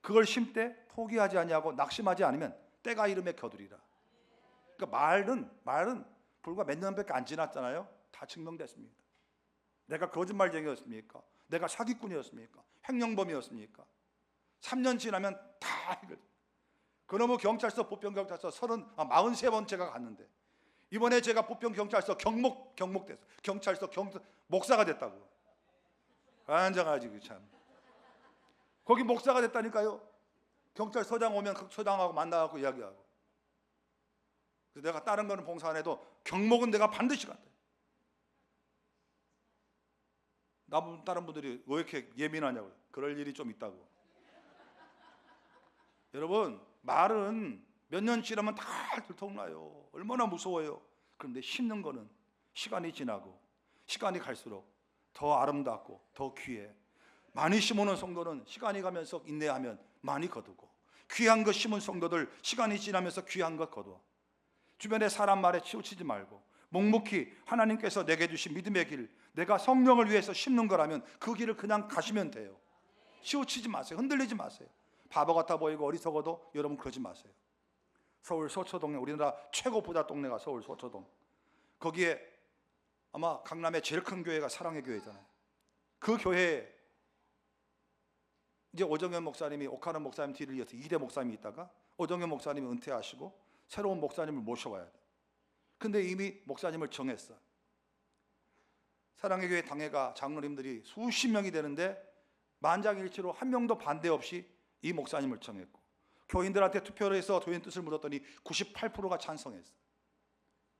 그걸 심때 포기하지 아니하고 낙심하지 않으면 때가 이름에 거두리라. 그러니까 말은 불과 몇 년밖에 안 지났잖아요. 다 증명됐습니다. 내가 거짓말쟁이였습니까? 내가 사기꾼이었습니까? 횡령범이었습니까? 3년 지나면 다 해결. 그놈의 경찰서, 부평경찰서 43번 제가 갔는데 이번에 제가 부평경찰서 경목됐어. 경찰서 목사가 됐다고. 안장하지 참. 거기 목사가 됐다니까요. 경찰서장 오면 그 서장하고 만나고 이야기하고. 그래서 내가 다른 거는 봉사 안 해도 경목은 내가 반드시 간다. 다른 분들이 왜 이렇게 예민하냐고요. 그럴 일이 좀 있다고. 여러분, 말은 몇 년 지나면 다 들통나요. 얼마나 무서워요. 그런데 심는 거는 시간이 지나고 시간이 갈수록 더 아름답고 더 귀해. 많이 심어놓은 성도는 시간이 가면서 인내하면 많이 거두고, 귀한 것 심은 성도들 시간이 지나면서 귀한 것 거둬. 주변의 사람 말에 치우치지 말고 묵묵히 하나님께서 내게 주신 믿음의 길, 내가 성령을 위해서 심는 거라면 그 길을 그냥 가시면 돼요. 치우치지 마세요. 흔들리지 마세요. 바보 같아 보이고 어리석어도 여러분 그러지 마세요. 서울 서초동에, 우리나라 최고 부자 동네가 서울 서초동. 거기에 아마 강남의 제일 큰 교회가 사랑의 교회잖아요. 그 교회에 이제 오정현 목사님이, 옥하는 목사님 뒤를 이어서 2대 목사님이 있다가 오정현 목사님이 은퇴하시고 새로운 목사님을 모셔와야 돼. 근데 이미 목사님을 정했어. 사랑의 교회 당회가 장로님들이 수십 명이 되는데 만장일치로 한 명도 반대 없이 이 목사님을 정했고, 교인들한테 투표를 해서 교인 뜻을 물었더니 98%가 찬성했어.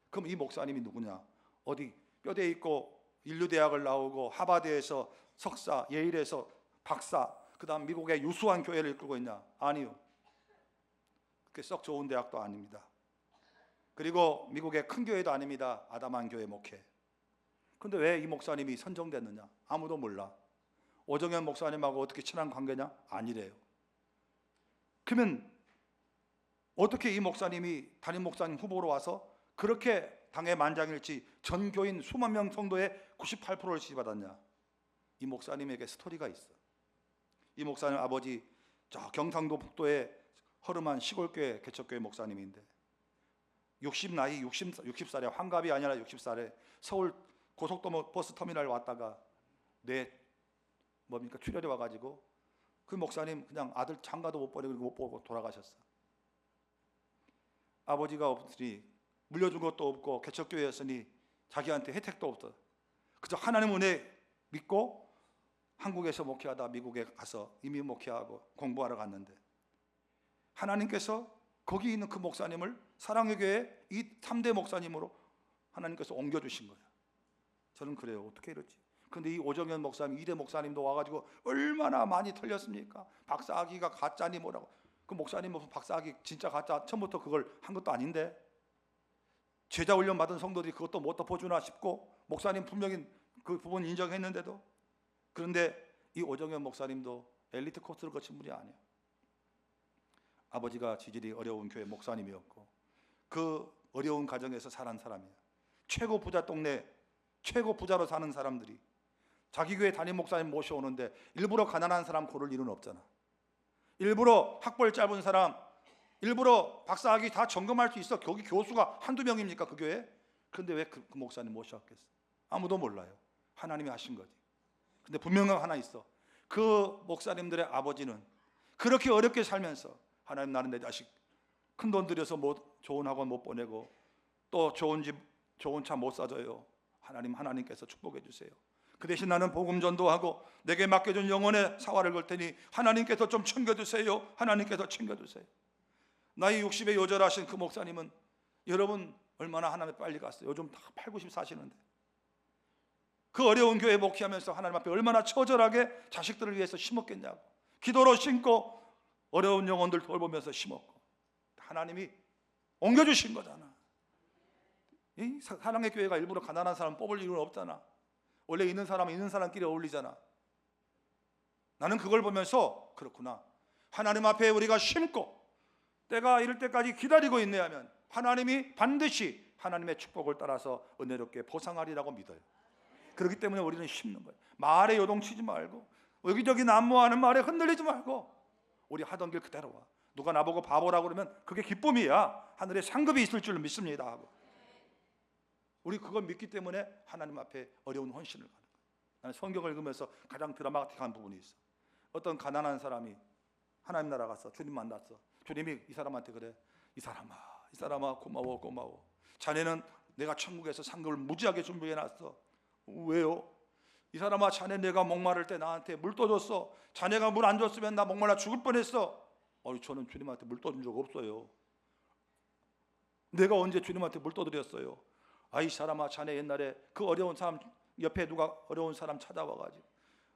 그럼 이 목사님이 누구냐? 어디 뼈대 있고 인류대학을 나오고 하버드에서 석사, 예일에서 박사, 그 다음 미국의 유수한 교회를 이끌고 있냐? 아니요. 그게 썩 좋은 대학도 아닙니다. 그리고 미국의 큰 교회도 아닙니다. 아담한 교회 목회. 근데 왜 이 목사님이 선정됐느냐? 아무도 몰라. 오정현 목사님하고 어떻게 친한 관계냐? 아니래요. 그러면 어떻게 이 목사님이 담임 목사님 후보로 와서 그렇게 당의 만장일치 전 교인 수만 명 성도의 98%를 지지받았냐? 이 목사님에게 스토리가 있어. 이 목사님 아버지 저 경상도 북도의 허름한 시골교회 개척교회 목사님인데 60살에 환갑이 아니라 60살에 서울 고속도로 버스 터미널 왔다가 출혈이 와가지고 그 목사님 그냥 아들 장가도 못 보고 돌아가셨어. 아버지가 없으니 물려준 것도 없고 개척교회였으니 자기한테 혜택도 없어. 그저 하나님 은혜 믿고 한국에서 목회하다 미국에 가서 이미 목회하고 공부하러 갔는데 하나님께서 거기 있는 그 목사님을 사랑의 교회 이 3대 목사님으로 하나님께서 옮겨주신 거예요. 저는 그래요. 어떻게 이렇지? 근데 이 오정현 목사님, 2대 목사님도 와가지고 얼마나 많이 털렸습니까? 박사학위가 가짜니 뭐라고. 그 목사님 무슨 박사학위 진짜 가짜 처음부터 그걸 한 것도 아닌데 제자 훈련 받은 성도들이 그것도 못 덮어주나 싶고, 목사님 분명히 그 부분 인정했는데도. 그런데 이 오정현 목사님도 엘리트 코스를 거친 분이 아니에요. 아버지가 지질이 어려운 교회 목사님이었고 그 어려운 가정에서 자란 사람이에요. 최고 부자 동네 최고 부자로 사는 사람들이 자기 교회 담임 목사님 모셔오는데 일부러 가난한 사람 고를 일은 없잖아. 일부러 학벌 짧은 사람, 일부러 박사학위 다 점검할 수 있어. 거기 교수가 한두 명입니까 그 교회? 그런데 왜 그 목사님 모셔왔겠어? 아무도 몰라요. 하나님이 하신 거지. 근데 분명한 하나 있어. 그 목사님들의 아버지는 그렇게 어렵게 살면서, 하나님 나는 내 자식 큰 돈 들여서 좋은 학원 못 보내고 또 좋은 집 좋은 차 못 사줘요. 하나님께서 축복해 주세요. 그 대신 나는 복음 전도하고 내게 맡겨준 영혼의 사활을 걸 테니 하나님께서 좀 챙겨주세요. 하나님께서 챙겨주세요. 나이 60에 요절하신 그 목사님은 여러분 얼마나 하나님에 빨리 갔어요. 요즘 다 8, 90 사시는데 그 어려운 교회 목회하면서 하나님 앞에 얼마나 처절하게 자식들을 위해서 심었겠냐고. 기도로 심고 어려운 영혼들 돌보면서 심었고 하나님이 옮겨주신 거잖아. 이 사랑의 교회가 일부러 가난한 사람 뽑을 이유는 없잖아. 원래 있는 사람은 있는 사람끼리 어울리잖아. 나는 그걸 보면서 그렇구나, 하나님 앞에 우리가 심고 때가 이럴 때까지 기다리고 있네 하면 하나님이 반드시 하나님의 축복을 따라서 은혜롭게 보상하리라고 믿어요. 그렇기 때문에 우리는 심는 거예요. 말에 요동치지 말고 여기저기 난무하는 말에 흔들리지 말고 우리 하던 길 그대로 와. 누가 나보고 바보라고 그러면 그게 기쁨이야. 하늘에 상급이 있을 줄 믿습니다 하고. 우리 그걸 믿기 때문에 하나님 앞에 어려운 헌신을 가는 거예요. 나는 성경을 읽으면서 가장 드라마틱한 부분이 있어. 어떤 가난한 사람이 하나님 나라 가서 주님 만났어. 주님이 이 사람한테 그래, 이 사람아 고마워. 자네는 내가 천국에서 상급을 무지하게 준비해놨어. 왜요? 이 사람아, 자네 내가 목마를 때 나한테 물 떠줬어. 자네가 물 안 줬으면 나 목말라 죽을 뻔했어. 저는 주님한테 물 떠준 적 없어요. 내가 언제 주님한테 물 떠드렸어요? 이 사람아, 자네 옛날에 그 어려운 사람 옆에 누가 어려운 사람 찾아와가지고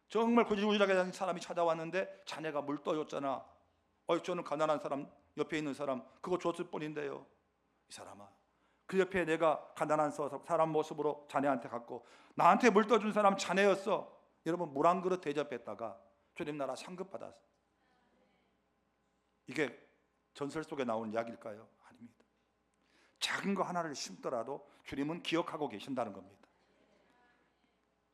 정말 구질구질하게 된 사람이 찾아왔는데 자네가 물 떠줬잖아. 저는 가난한 사람 옆에 있는 사람 그거 줬을 뿐인데요. 이 사람아, 그 옆에 내가 가난한 사람 모습으로 자네한테 갔고 나한테 물 떠준 사람 자네였어. 여러분, 물 한 그릇 대접했다가 주님 나라 상급 받았어. 이게 전설 속에 나오는 이야기일까요? 아닙니다. 작은 거 하나를 심더라도 주님은 기억하고 계신다는 겁니다.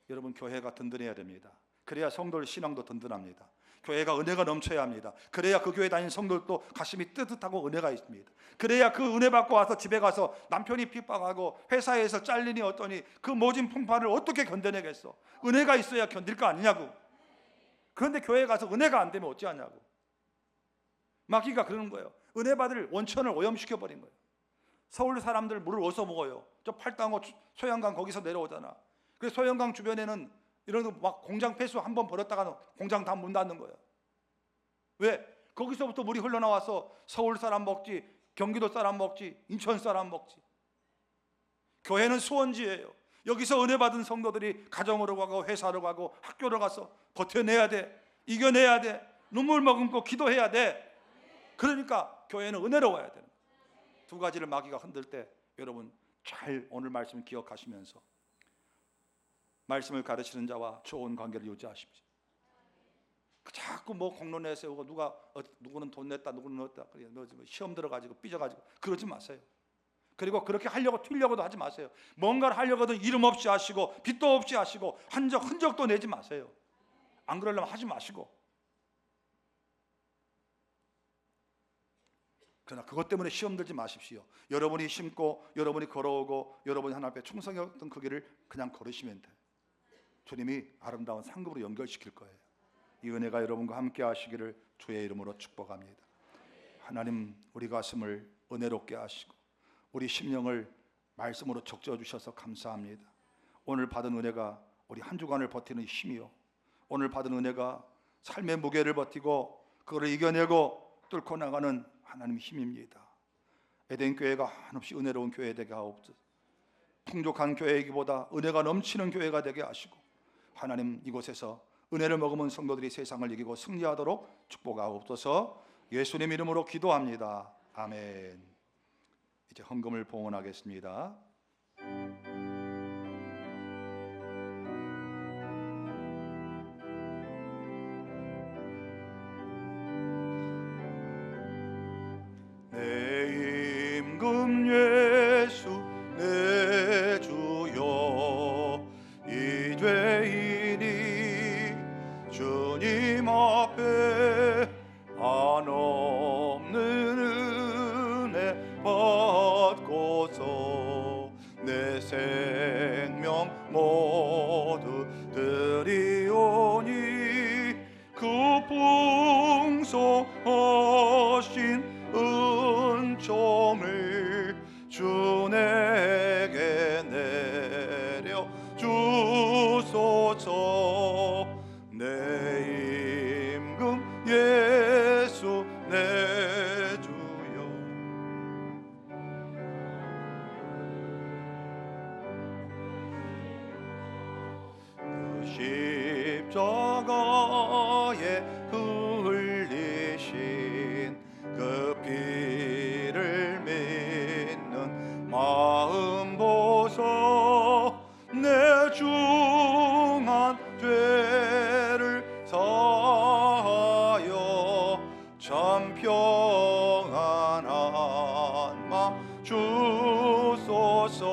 여러분, 교회가 든든해야 됩니다. 그래야 성도의 신앙도 든든합니다. 교회가 은혜가 넘쳐야 합니다. 그래야 그 교회 다니는 성도들도 가슴이 뜨뜻하고 은혜가 있습니다. 그래야 그 은혜 받고 와서 집에 가서 남편이 핍박하고 회사에서 잘리니 어떠니 그 모진 풍파를 어떻게 견뎌내겠어? 은혜가 있어야 견딜 거 아니냐고. 그런데 교회에 가서 은혜가 안 되면 어찌하냐고. 마귀가 그러는 거예요. 은혜 받을 원천을 오염시켜버린 거예요. 서울 사람들 물을 어디서 먹어요? 저 팔당호 소양강 거기서 내려오잖아. 그래서 소양강 주변에는 이런 막 공장 폐수 한번 버렸다가는 공장 다 문 닫는 거예요. 왜? 거기서부터 물이 흘러나와서 서울 사람 먹지, 경기도 사람 먹지, 인천 사람 먹지. 교회는 수원지예요. 여기서 은혜 받은 성도들이 가정으로 가고 회사로 가고 학교로 가서 버텨내야 돼. 이겨내야 돼. 눈물 머금고 기도해야 돼. 그러니까 교회는 은혜로워야 되는 거예요. 두 가지를 마귀가 흔들 때 여러분 잘 오늘 말씀 기억하시면서 말씀을 가르치는 자와 좋은 관계를 유지하십시오. 자꾸 공론 내세우고 누구는 돈 냈다, 누구는 넣었다, 시험 들어가지고 삐져가지고 그러지 마세요. 그리고 그렇게 하려고 튀려고도 하지 마세요. 뭔가를 하려고도 이름 없이 하시고 빚도 없이 하시고 흔적도 내지 마세요. 안 그러려면 하지 마시고. 그러나 그것 때문에 시험 들지 마십시오. 여러분이 심고 여러분이 걸어오고 여러분이 하나님 앞에 충성했던 그 길을 그냥 걸으시면 돼요. 주님이 아름다운 상급으로 연결시킬 거예요. 이 은혜가 여러분과 함께 하시기를 주의 이름으로 축복합니다. 하나님, 우리 가슴을 은혜롭게 하시고 우리 심령을 말씀으로 적셔 주셔서 감사합니다. 오늘 받은 은혜가 우리 한 주간을 버티는 힘이요, 오늘 받은 은혜가 삶의 무게를 버티고 그거를 이겨내고 뚫고 나가는 하나님의 힘입니다. 에덴 교회가 한없이 은혜로운 교회 되게 하옵소서. 풍족한 교회이기보다 은혜가 넘치는 교회가 되게 하시고 하나님, 이곳에서 은혜를 머금은 성도들이 세상을 이기고 승리하도록 축복하옵소서. 예수님 이름으로 기도합니다. 아멘. 이제 헌금을 봉헌하겠습니다. 내 임금 예수 내 주여, 이 죄인이 주님 앞에 한없는 은혜 받고서 내 생명 모두 드리오니, 그 풍성하신 은총을 주 내게 내려 주소서. 내 임금 예수 내 주여, 그 십자가에 흘리신 그 피를 믿는 마음 보소. 내 중한 죄를 사하여 참 평안한 맘 주소서.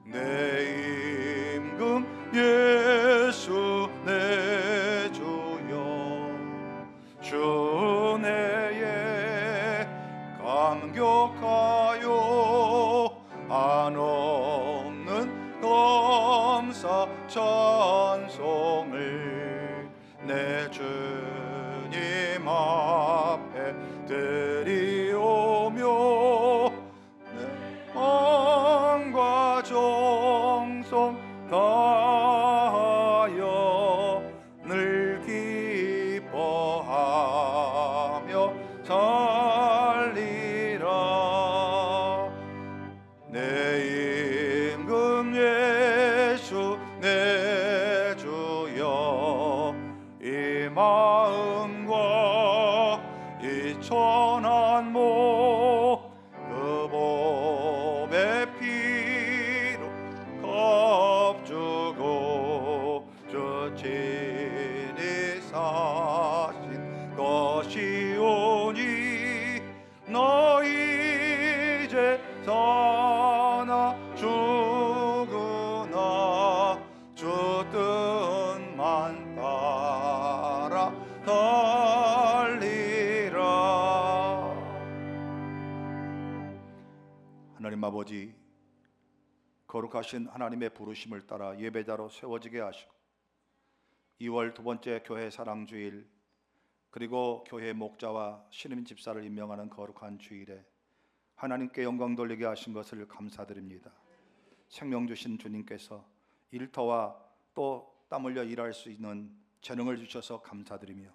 내 임금 예수 내 주여, 주 내에 감격하여 한없는 감사 찬송을 내 주님 앞에 드리오며, 내 마음과 정성 다하여 늘 기뻐하며 살리라. 내 임금 예수 내 주여, 이 마음과 이 천한 모 그 몸의 피로 값주고 주 친히 사신 것이오니, 나 이제 사나 죽으나 주 뜻만 따라 달리라. 하나님 아버지, 거룩하신 하나님의 부르심을 따라 예배자로 세워지게 하시고 2월 두 번째 교회 사랑주일, 그리고 교회 목자와 신임 집사를 임명하는 거룩한 주일에 하나님께 영광 돌리게 하신 것을 감사드립니다. 생명 주신 주님께서 일터와 또 땀 흘려 일할 수 있는 재능을 주셔서 감사드리며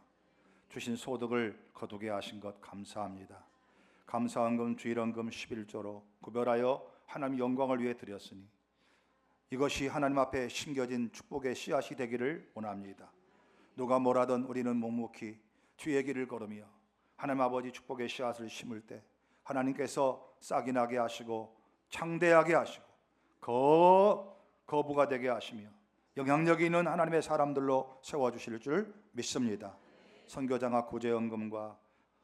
주신 소득을 거두게 하신 것 감사합니다. 감사헌금 주일헌금 11조로 구별하여 하나님 영광을 위해 드렸으니 이것이 하나님 앞에 심겨진 축복의 씨앗이 되기를 원합니다. 누가 뭐라든 우리는 묵묵히 주의 길을 걸으며 하나님 아버지 축복의 씨앗을 심을 때 하나님께서 싹이 나게 하시고 창대하게 하시고 거부가 되게 하시며 영향력이 있는 하나님의 사람들로 세워주실 줄 믿습니다. 선교장학 구제헌금과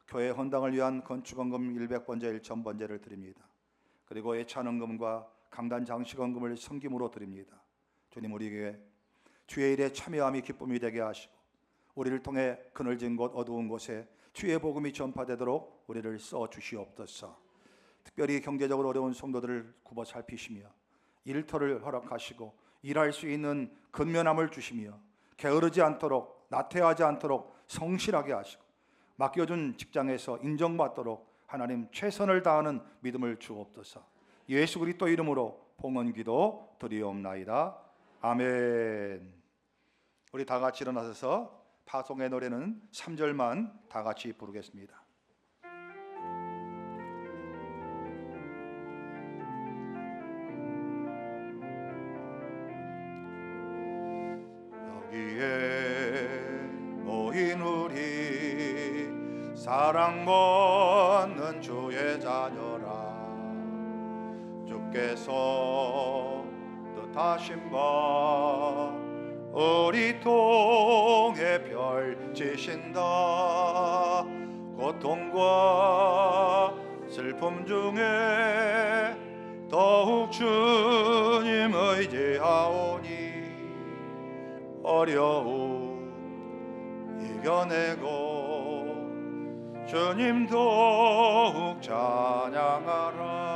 교회 헌당을 위한 건축헌금 100번제 1000번제를 드립니다. 그리고 예찬헌금과 강단 장식헌금을 섬김으로 드립니다. 주님, 우리에게 주의 일에 참여함이 기쁨이 되게 하시고 우리를 통해 그늘진 곳 어두운 곳에 주의 복음이 전파되도록 우리를 써주시옵소서. 특별히 경제적으로 어려운 성도들을 굽어 살피시며 일터를 허락하시고 일할 수 있는 근면함을 주시며 게으르지 않도록 나태하지 않도록 성실하게 하시고 맡겨준 직장에서 인정받도록 하나님 최선을 다하는 믿음을 주옵소서. 예수 그리스도 이름으로 봉헌기도 드리옵나이다. 아멘. 우리 다 같이 일어나셔서 파송의 노래는 3절만 다 같이 부르겠습니다. 여기에 모인 우리 사랑받는 주의 자녀라. 주께서 뜻하신 바 우리 통해 펼치신다. 고통과 슬픔 중에 더욱 주님 의지하오니 어려움 이겨내고 주님 더욱 찬양하라.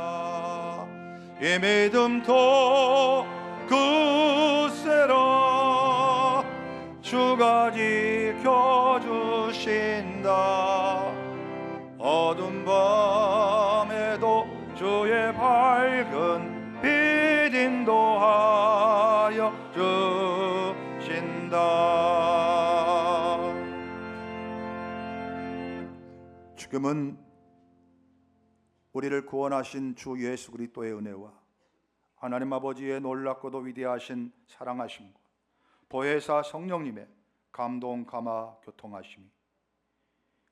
이 믿음도 굳세라. 주가 지켜주신다. 어두운 밤에도 주의 밝은 빛 인도하여 주신다. 지금은 우리를 구원하신 주 예수 그리스도의 은혜와 하나님 아버지의 놀랍고도 위대하신 사랑하심과 보혜사 성령님의 감동 감화 교통하심이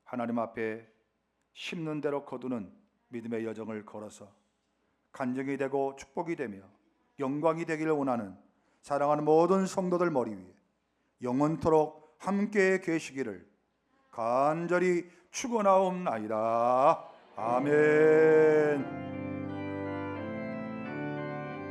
하나님 앞에 심는 대로 거두는 믿음의 여정을 걸어서 간증이 되고 축복이 되며 영광이 되기를 원하는 사랑하는 모든 성도들 머리 위에 영원토록 함께 계시기를 간절히 축원하옵나이다. 아멘.